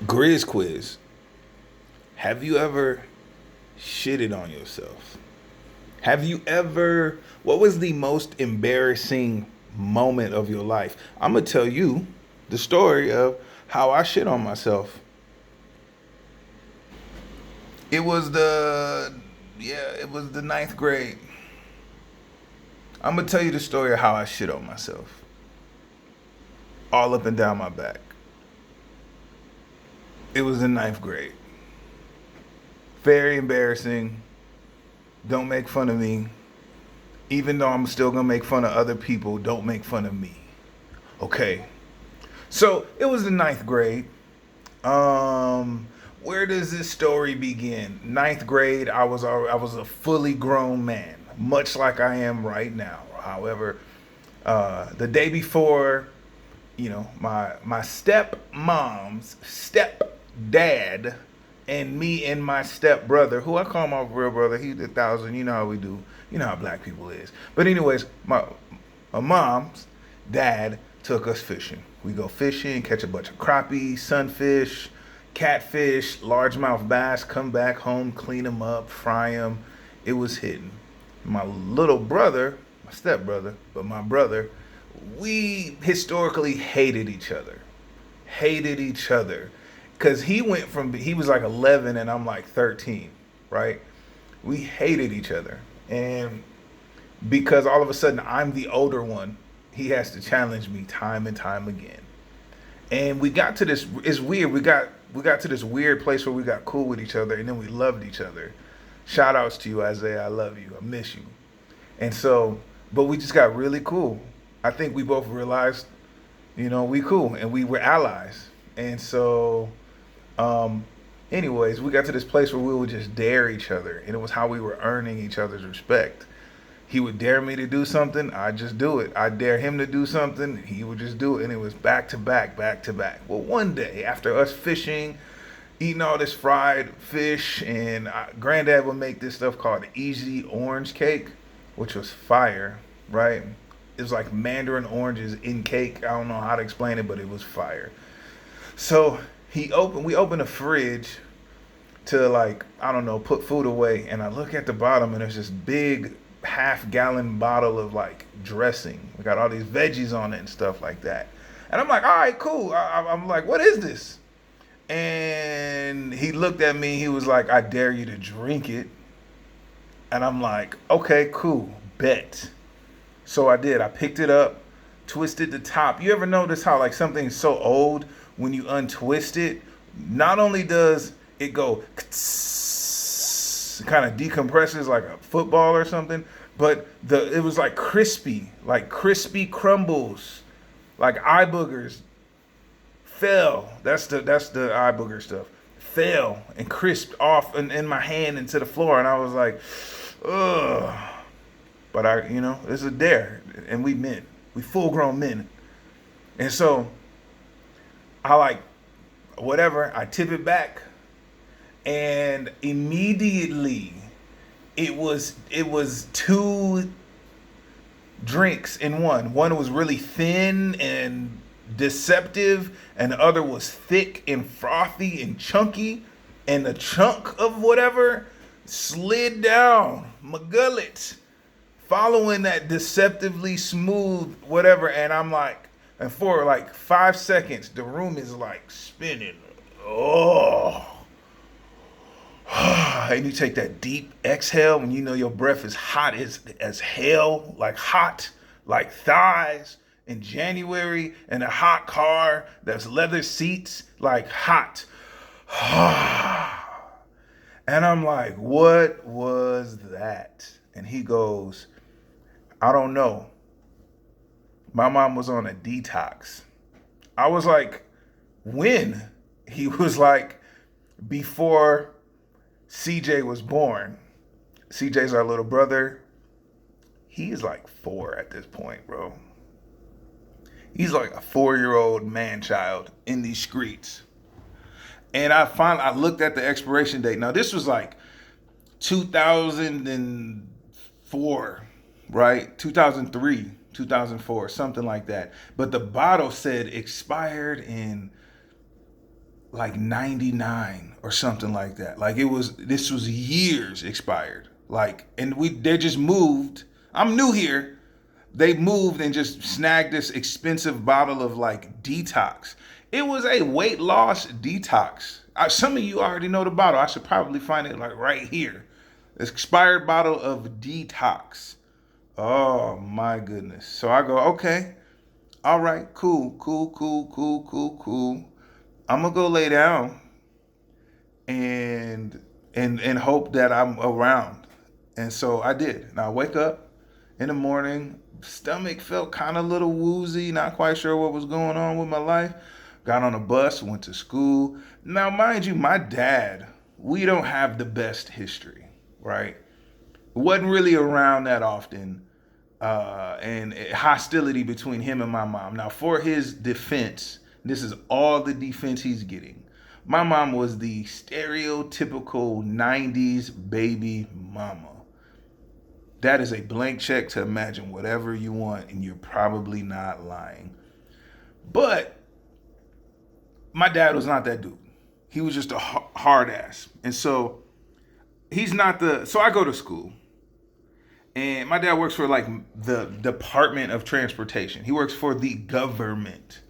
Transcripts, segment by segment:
Grizz quiz. Have you ever shitted on yourself? Have you ever, what was the most embarrassing moment of your life? I'm going to tell you the story of how I shit on myself. It was it was the ninth grade. I'm going to tell you the story of how I shit on myself. All up and down my back. It was in ninth grade. Very embarrassing. Don't make fun of me. Even though I'm still gonna make fun of other people, don't make fun of me. Okay. So it was the ninth grade. Where does this story begin? Ninth grade, I was a fully grown man, much like I am right now. However, the day before, my stepmom's stepdad and me and my stepbrother, who I call my real brother, he's 1,000. You know how we do. You know how black people is. But anyways, my mom's dad took us fishing. We go fishing, catch a bunch of crappie, sunfish, catfish, largemouth bass. Come back home, clean them up, fry them. It was hidden. My little brother, my stepbrother, but my brother, we historically hated each other. Hated each other. Because he was like 11 and I'm like 13, right? We hated each other. And because all of a sudden I'm the older one, he has to challenge me time and time again. And we got to this, it's weird. We got to this weird place where we got cool with each other and then we loved each other. Shout outs to you, Isaiah. I love you. I miss you. And so, but we just got really cool. I think we both realized, we cool and we were allies. And so, um, anyways, we got to this place where we would just dare each other, and it was how we were earning each other's respect. He would dare me to do something, I just do it. I dare him to do something, he would just do it, and it was back to back, back to back. Well, one day after us fishing, eating all this fried fish, and Granddad would make this stuff called easy orange cake, which was fire, right? It was like mandarin oranges in cake. I don't know how to explain it, but it was fire. So we opened a fridge to, like, I don't know, put food away, and I look at the bottom and there's this big half-gallon bottle of like dressing. We got all these veggies on it and stuff like that. And I'm like, all right, cool. I'm like, what is this? And he looked at me. He was like, I dare you to drink it. And I'm like, okay, cool, bet. So I did. I picked it up, twisted the top. You ever notice how like something's so old when you untwist it? Not only does it go kind of decompresses like a football or something, but it was like crispy crumbles, like eye boogers fell. That's the eye booger stuff. Fell and crisped off in my hand into the floor, and I was like, ugh. But it's a dare, and we full grown men, and so I like whatever. I tip it back, and immediately it was two drinks in one. One was really thin and deceptive, and the other was thick and frothy and chunky, and the chunk of whatever slid down my gullet, following that deceptively smooth whatever, and I'm like, and for like 5 seconds, the room is like spinning. Oh. And you take that deep exhale when you know your breath is hot as hell, like hot, like thighs in January in a hot car that's leather seats, like hot. And I'm like, what was that? And he goes, I don't know. My mom was on a detox. I was like, when? He was like, before CJ was born. CJ's our little brother. He's like 4 at this point, bro. He's like a 4-year-old man child in these streets. And I looked at the expiration date. Now this was like 2004, right? 2003, 2004, something like that. But the bottle said expired in like 99 or something like that. Like this was years expired. Like, and they just moved. I'm new here. They moved and just snagged this expensive bottle of like detox. It was a weight loss detox. Some of you already know the bottle. I should probably find it like right here. Expired bottle of detox. Oh my goodness. So I go, okay, all right, cool, cool, cool, cool, cool, cool. I'm gonna go lay down and and hope that I'm around. And so I did. And I wake up in the morning, stomach felt kind of a little woozy, not quite sure what was going on with my life. Got on a bus, went to school. Now, mind you, my dad, we don't have the best history, right? Wasn't really around that often, and hostility between him and my mom. Now, for his defense, this is all the defense he's getting. My mom was the stereotypical 90s baby mama. That is a blank check to imagine whatever you want, and you're probably not lying. But my dad was not that dude. He was just a hard ass. And so he's not the. So I go to school. And my dad works for like the Department of Transportation. He works for the government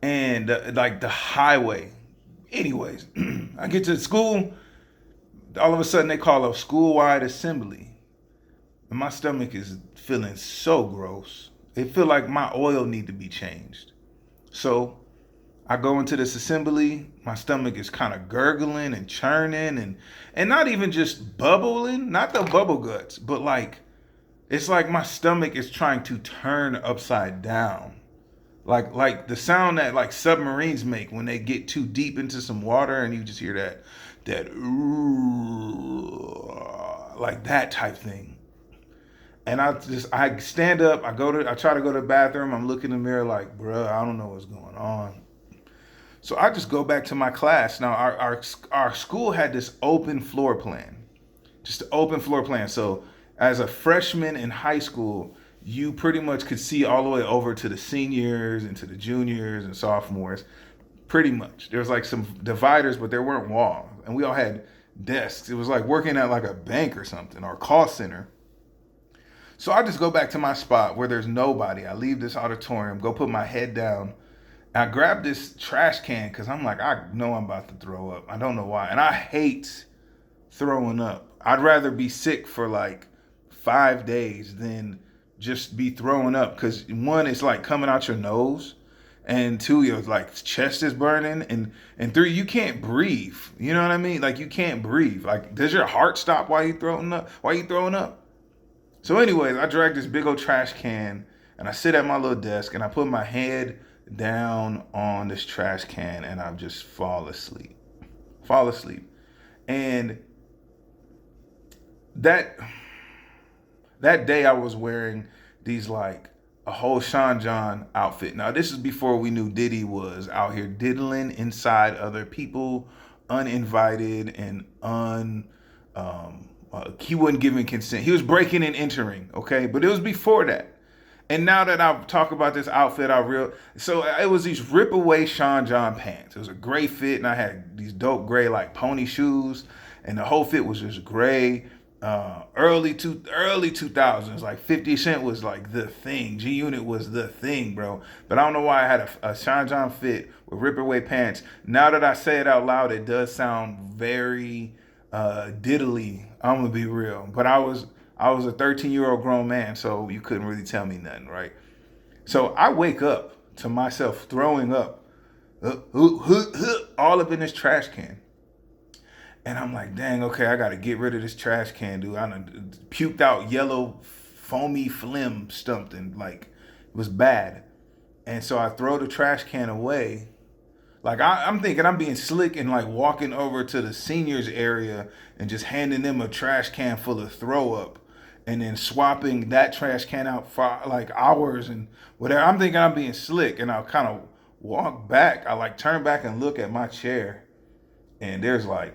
and like the highway. Anyways, I get to school. All of a sudden, they call a school-wide assembly, and my stomach is feeling so gross. It feel like my oil need to be changed. So I go into this assembly. My stomach is kind of gurgling and churning, and not even just bubbling, not the bubble guts, but like it's like my stomach is trying to turn upside down. Like the sound that like submarines make when they get too deep into some water and you just hear that like that type thing. And I stand up, I try to go to the bathroom, I'm looking in the mirror like, bruh, I don't know what's going on. So I just go back to my class. Now our school had this open floor plan. Just an open floor plan. So as a freshman in high school, you pretty much could see all the way over to the seniors and to the juniors and sophomores. Pretty much. There was like some dividers, but there weren't walls. And we all had desks. It was like working at like a bank or something or a call center. So I just go back to my spot where there's nobody. I leave this auditorium, go put my head down. I grab this trash can because I'm like, I know I'm about to throw up. I don't know why. And I hate throwing up. I'd rather be sick for like 5 days than just be throwing up because one, it's like coming out your nose, and two, your like chest is burning, and three, you can't breathe. You know what I mean? Like you can't breathe. Like does your heart stop while you throwing up? While you throwing up? So, anyways, I drag this big old trash can and I sit at my little desk and I put my head down on this trash can and I just fall asleep. Fall asleep. And that day I was wearing these like a whole Sean John outfit. Now this is before we knew Diddy was out here diddling inside other people, uninvited and he wasn't giving consent. He was breaking and entering, okay? But it was before that. And now that I talk about this outfit, so it was these rip away Sean John pants. It was a gray fit, and I had these dope gray like pony shoes, and the whole fit was just gray. Early 2000s, like 50 Cent was like the thing. G Unit was the thing, bro. But I don't know why I had a Sean John fit with rip away pants. Now that I say it out loud, it does sound very diddly. I'm gonna be real, but I was a 13-year-old grown man, so you couldn't really tell me nothing, right? So I wake up to myself throwing up, all up in this trash can. And I'm like, dang, okay, I gotta get rid of this trash can, dude. I done puked out yellow, foamy phlegm something. Like, it was bad. And so I throw the trash can away. Like, I'm thinking I'm being slick and like walking over to the seniors area and just handing them a trash can full of throw up and then swapping that trash can out for like hours and whatever. I'm thinking I'm being slick, and I'll kind of walk back. I like turn back and look at my chair, and there's like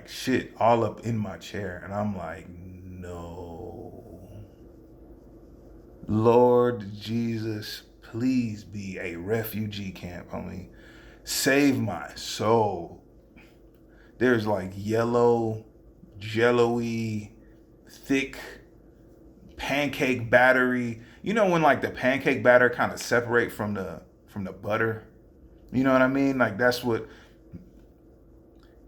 shit all up in my chair, and I'm like, no. Lord Jesus, please be a refugee camp, homie. Save my soul. There's like yellow, jello-y, thick pancake battery. You know when like the pancake batter kind of separate from the butter? You know what I mean? Like that's what.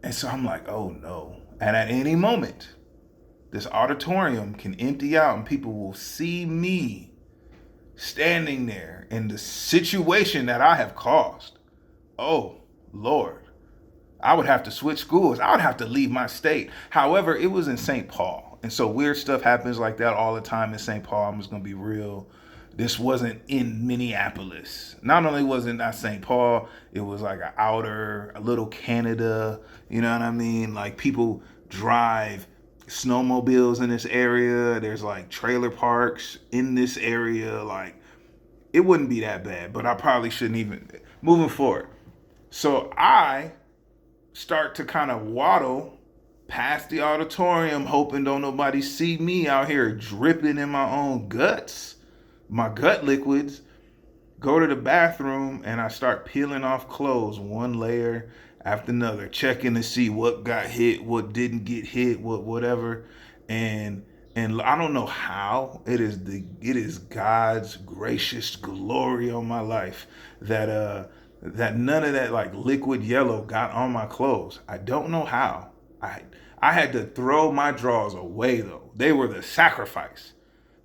And so I'm like, oh no. And at any moment, this auditorium can empty out and people will see me standing there in the situation that I have caused. Oh, Lord. I would have to switch schools. I would have to leave my state. However, it was in St. Paul. And so weird stuff happens like that all the time in St. Paul. I'm just going to be real. This wasn't in Minneapolis. Not only was it not St. Paul, it was like a little Canada. You know what I mean? Like people drive snowmobiles in this area. There's like trailer parks in this area. Like it wouldn't be that bad, but I probably shouldn't even. Moving forward. So I start to kind of waddle past the auditorium, hoping don't nobody see me out here dripping in my own guts, my gut liquids. Go to the bathroom and I start peeling off clothes one layer after another, checking to see what got hit, what didn't get hit, whatever. And I don't know how it is God's gracious glory on my life that none of that like liquid yellow got on my clothes. I don't know how. I had to throw my drawers away though. They were the sacrifice.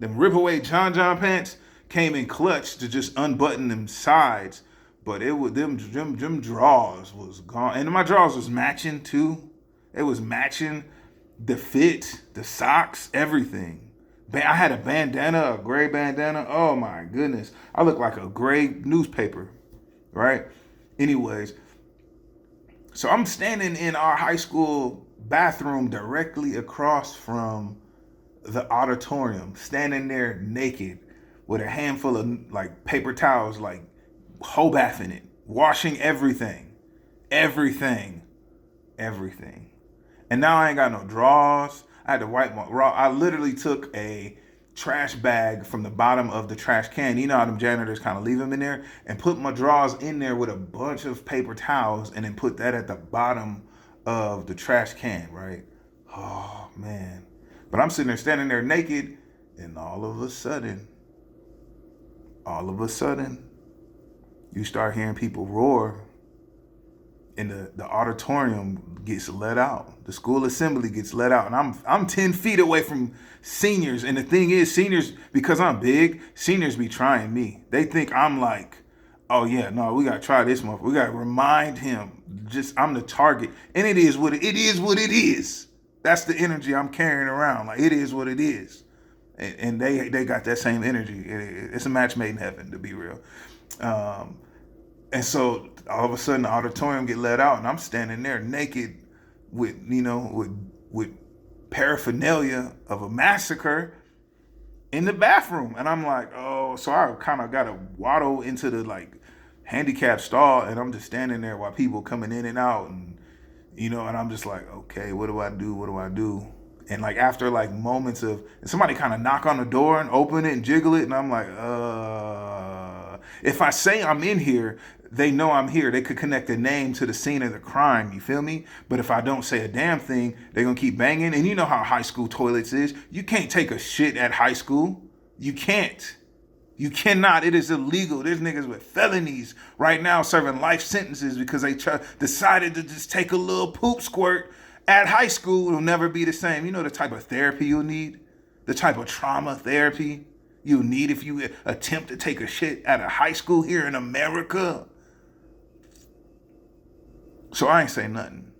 Them rip away John pants came in clutch to just unbutton them sides, but it was them drawers was gone, and my drawers was matching too. It was matching the fit, the socks, everything. I had a bandana, a gray bandana. Oh my goodness, I looked like a gray newspaper. Right? Anyways, so I'm standing in our high school bathroom directly across from the auditorium, standing there naked with a handful of like paper towels, like whole bathing it, washing everything. And now I ain't got no drawers. I had to wipe my raw. I literally took a trash bag from the bottom of the trash can. You know how them janitors kind of leave them in there, and put my drawers in there with a bunch of paper towels, and then put that at the bottom of the trash can, right? Oh man. But I'm sitting there standing there naked, and all of a sudden, you start hearing people roar, and the auditorium gets let out. The school assembly gets let out. And I'm 10 feet away from seniors. And the thing is, seniors, because I'm big, seniors be trying me. They think I'm like, oh yeah, no, we gotta try this motherfucker. We gotta remind him. I'm the target. And it is what it is. That's the energy I'm carrying around. Like it is what it is. And they got that same energy. It's a match made in heaven, to be real. And so all of a sudden the auditorium get let out, and I'm standing there naked with paraphernalia of a massacre in the bathroom. And I'm like, oh, so I kind of got to waddle into the like handicap stall, and I'm just standing there while people coming in and out, and and I'm just like, okay, what do I do? And like after like moments of, and somebody kind of knock on the door and open it and jiggle it, and I'm like, if I say I'm in here, they know I'm here. They could connect a name to the scene of the crime, you feel me? But if I don't say a damn thing, they're gonna keep banging. And you know how high school toilets is. You can't take a shit at high school. You can't. You cannot. It is illegal. There's niggas with felonies right now serving life sentences because they decided to just take a little poop squirt at high school. It'll never be the same. You know the type of therapy you'll need? The type of trauma therapy you need if you attempt to take a shit at a high school here in America. So I ain't say nothing.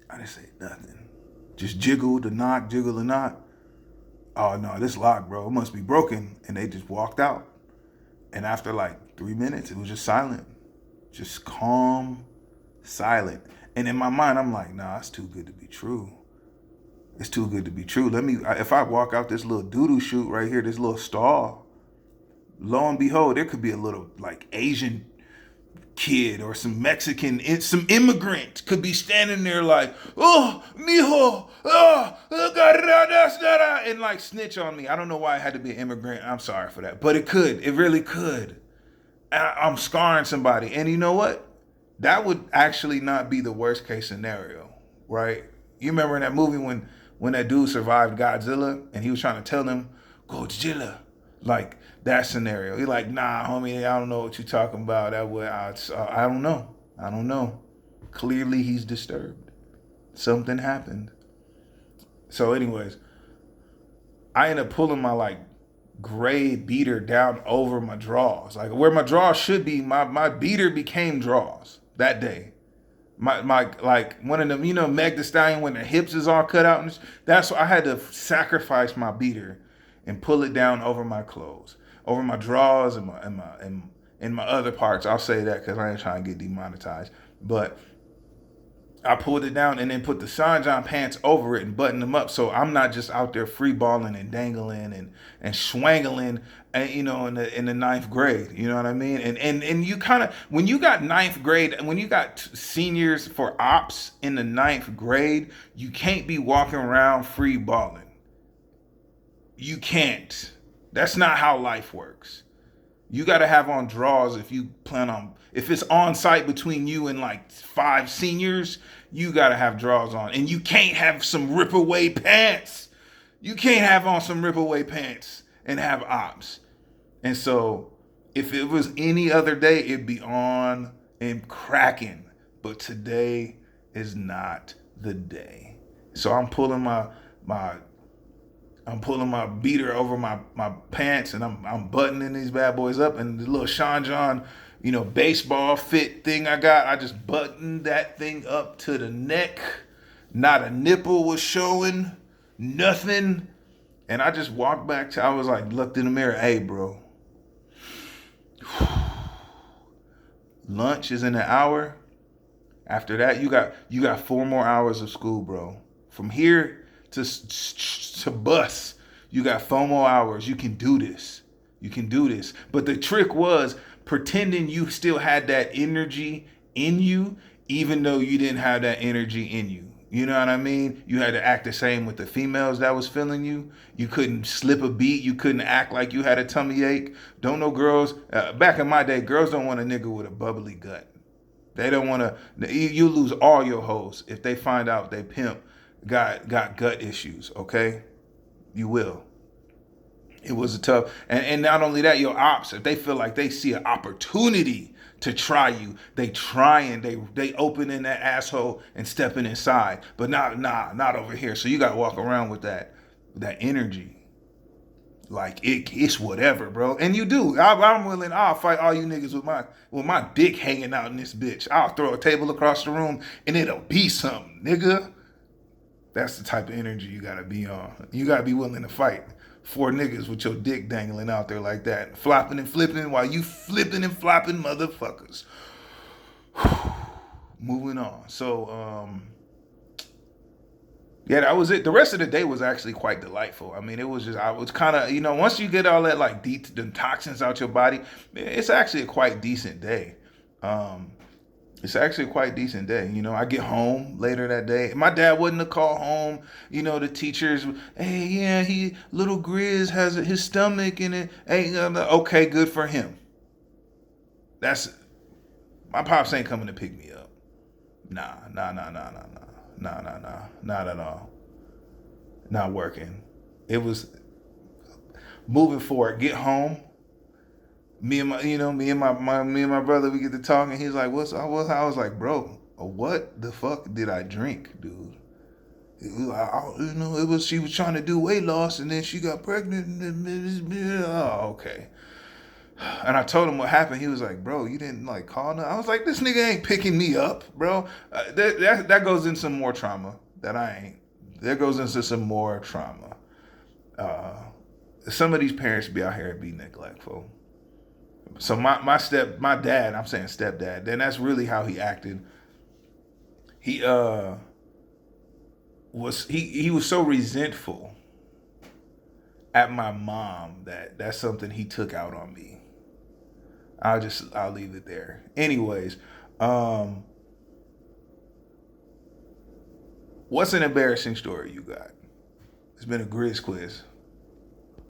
I didn't say nothing. Just jiggle the knot. Oh no, this lock, bro, it must be broken. And they just walked out. And after like 3 minutes, it was just silent. Just calm, silent. And in my mind, I'm like, nah, it's too good to be true. It's too good to be true. If I walk out this little doo-doo chute right here, this little stall, lo and behold, there could be a little like Asian kid or some Mexican, some immigrant could be standing there like, oh, mijo, and like snitch on me. I don't know why it had to be an immigrant. I'm sorry for that. But it really could. I'm scarring somebody. And you know what? that would actually not be the worst case scenario, right? You remember in that movie when that dude survived Godzilla and he was trying to tell him Godzilla, like that scenario. He like, nah, homie, I don't know what you're talking about. That would I don't know. I don't know. Clearly, he's disturbed. Something happened. So, anyways, I ended up pulling my like gray beater down over my drawers, like where my drawers should be. My beater became drawers that day. My like one of them, you know, Meg Thee Stallion when the hips is all cut out. And that's why I had to sacrifice my beater and pull it down over my clothes, over my drawers and my other parts. I'll say that because I ain't trying to get demonetized, but I pulled it down and then put the Sean John pants over it and buttoned them up, so I'm not just out there free balling and dangling and swangling, and you know, in the ninth grade. You know what I mean? And you kind of, when you got ninth grade, when you got seniors for ops in the ninth grade, you can't be walking around free balling. You can't. That's not how life works. You got to have on drawers if you plan on, if it's on site between you and like 5 seniors, you got to have drawers on. And you can't have some rip away pants. You can't have on some rip away pants and have ops. And so if it was any other day, it'd be on and cracking. But today is not the day. So I'm pulling my beater over my pants, and I'm buttoning these bad boys up, and the little Sean John, you know, baseball fit thing I got, I just buttoned that thing up to the neck. Not a nipple was showing, nothing. And I just walked back to, I was like, looked in the mirror, hey bro, lunch is in an hour. After that, you got 4 more hours of school, bro. From here to bus, you got 4 more hours. You can do this. You can do this. But the trick was pretending you still had that energy in you, even though you didn't have that energy in you. You know what I mean? You had to act the same with the females that was feeling you. You couldn't slip a beat. You couldn't act like you had a tummy ache. Don't know girls. Back in my day, girls don't want a nigga with a bubbly gut. They don't want to. You lose all your hoes if they find out they pimp got gut issues. Okay, you will. It was a tough, and not only that, your ops, if they feel like they see an opportunity to try you, they trying, they opening that asshole and stepping inside, but not over here. So you got to walk around with that energy, like it's whatever, bro. And you do. I'm willing. I'll fight all you niggas with my dick hanging out in this bitch. I'll throw a table across the room and it'll be something, nigga. That's the type of energy you gotta be on. You gotta be willing to fight 4 niggas with your dick dangling out there like that, flopping and flipping while you flipping and flopping motherfuckers. Moving on. So, yeah, that was it. The rest of the day was actually quite delightful. I mean, it was just, I was kind of, you know, once you get all that like the toxins out your body, it's actually a quite decent day. It's actually a quite decent day. You know, I get home later that day. My dad wouldn't have called home. You know, the teachers, hey, yeah, little Grizz has his stomach in it. Hey, okay, good for him. That's, my pops ain't coming to pick me up. Nah, not at all. Not working. It was moving forward. Get home. Me and my brother, we get to talking. He's like, I was like, bro, what the fuck did I drink, dude? It was she was trying to do weight loss and then she got pregnant. Oh, okay. And I told him what happened. He was like, bro, you didn't like call her? I was like, this nigga ain't picking me up, bro. That goes into some more trauma that I ain't. That goes into some more trauma. Some of these parents be out here be neglectful. So my dad, I'm saying stepdad, then that's really how he acted. He was so resentful at my mom that's something he took out on me. I'll leave it there. Anyways, what's an embarrassing story you got? It's been a Grizz quiz.